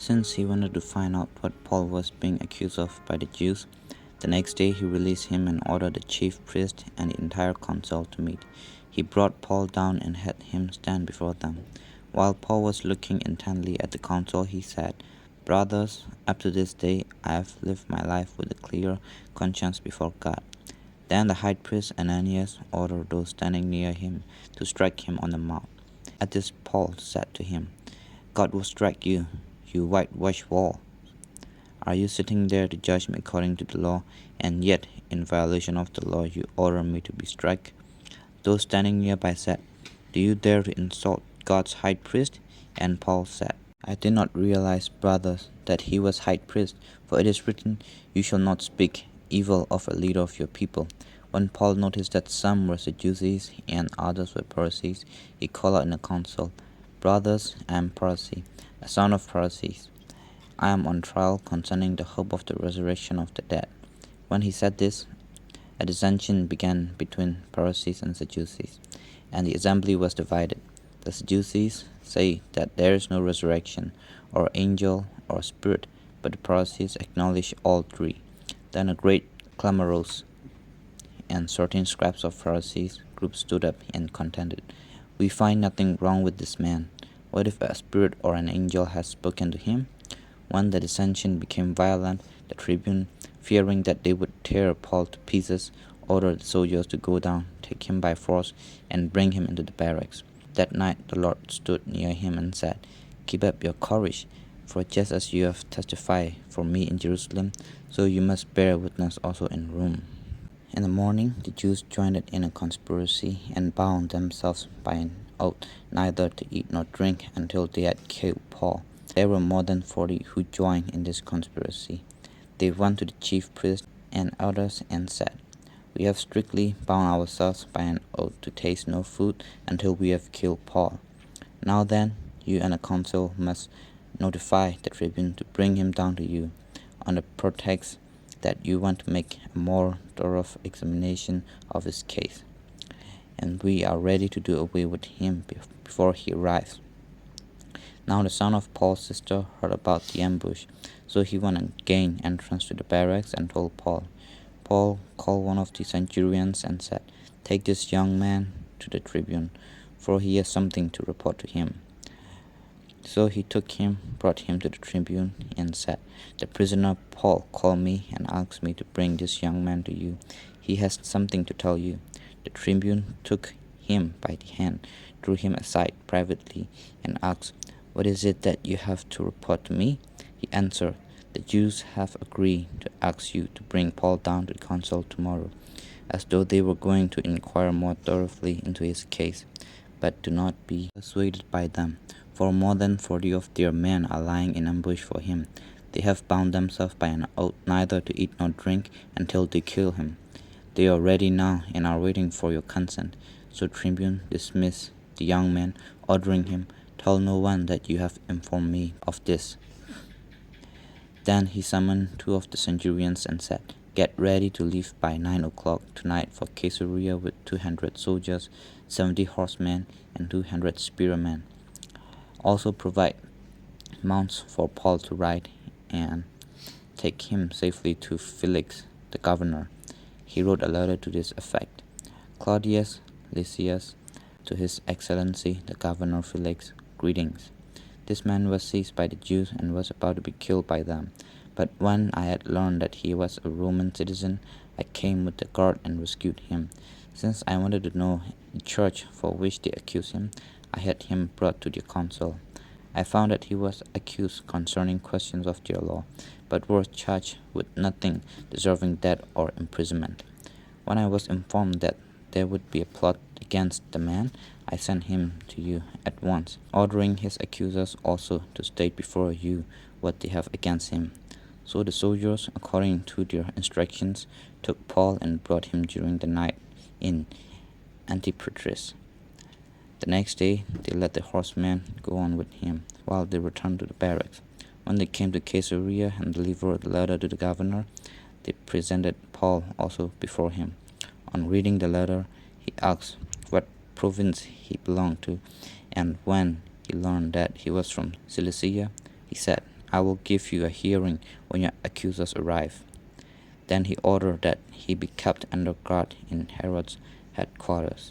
since he wanted to find out what Paul was being accused of by the Jews. The next day he released him and ordered the chief priest and the entire council to meet. He brought Paul down and had him stand before them. While Paul was looking intently at the council, he said, "Brothers, up to this day I have lived my life with a clear conscience before God." Then the high priest Ananias ordered those standing near him to strike him on the mouth. At this Paul said to him, "God will strike you, you whitewashed wall. Are you sitting there to judge me according to the law, and yet in violation of the law you order me to be struck?" Those standing nearby said, "Do you dare to insult God's high priest?" And Paul said, "I did not realize, brothers, that he was high priest, for it is written, 'You shall not speak evil of a leader of your people.'" When Paul noticed that some were Sadducees and others were Pharisees, he called out in the council, "Brothers, I am Pharisee, a son of Pharisees. I am on trial concerning the hope of the resurrection of the dead." When he said this, a dissension began between Pharisees and Sadducees, and the assembly was divided. The Sadducees say that there is no resurrection, or angel, or spirit, but the Pharisees acknowledge all three. Then a great clamor arose, and certain scribes of Pharisees groups stood up and contended, "We find nothing wrong with this man. What if a spirit or an angel has spoken to him?" When the dissension became violent, the tribune, fearing that they would tear Paul to pieces, ordered the soldiers to go down, take him by force, and bring him into the barracks. That night the Lord stood near him and said, "Keep up your courage, for just as you have testified for me in Jerusalem, so you must bear witness also in Rome." In the morning the Jews joined in a conspiracy and bound themselves by an oath neither to eat nor drink until they had killed Paul. There were more than 40 who joined in this conspiracy. They went to the chief priest and elders and said, "We have strictly bound ourselves by an oath to taste no food until we have killed Paul. Now then, you and the council must notify the tribune to bring him down to you, on the pretext that you want to make a more thorough examination of his case, and we are ready to do away with him before he arrives." Now the son of Paul's sister heard about the ambush, so he went and gained entrance to the barracks and told Paul. Paul called one of the centurions and said, "Take this young man to the tribune, for he has something to report to him." So he took him, brought him to the tribune, and said, "The prisoner Paul called me and asked me to bring this young man to you. He has something to tell you." The tribune took him by the hand, drew him aside privately, and asked, "What is it that you have to report to me?" He answered, "The Jews have agreed to ask you to bring Paul down to the council tomorrow, as though they were going to inquire more thoroughly into his case. But do not be persuaded by them, for more than 40 of their men are lying in ambush for him. They have bound themselves by an oath neither to eat nor drink until they kill him. They are ready now and are waiting for your consent." So tribune dismissed the young man, ordering him, "Tell no one that you have informed me of this." Then he summoned 2 of the centurions and said, "Get ready to leave by 9 o'clock tonight for Caesarea with 200 soldiers, 70 horsemen, and 200 spearmen. Also provide mounts for Paul to ride, and take him safely to Felix, the governor." He wrote a letter to this effect: "Claudius Lysias, to His Excellency the Governor Felix, greetings. This man was seized by the Jews and was about to be killed by them. But when I had learned that he was a Roman citizen, I came with the guard and rescued him. Since I wanted to know the church for which they accused him, I had him brought to the council. I found that he was accused concerning questions of their law, but was charged with nothing deserving death or imprisonment. When I was informed that there would be a plot against the man, I sent him to you at once, ordering his accusers also to state before you what they have against him." So the soldiers, according to their instructions, took Paul and brought him during the night in Antipatris. The next day they let the horsemen go on with him, while they returned to the barracks. When they came to Caesarea and delivered the letter to the governor, they presented Paul also before him. On reading the letter, he asked what province he belonged to, and when he learned that he was from Cilicia, he said, I will give you a hearing when your accusers arrive." Then he ordered that he be kept under guard in Herod's headquarters.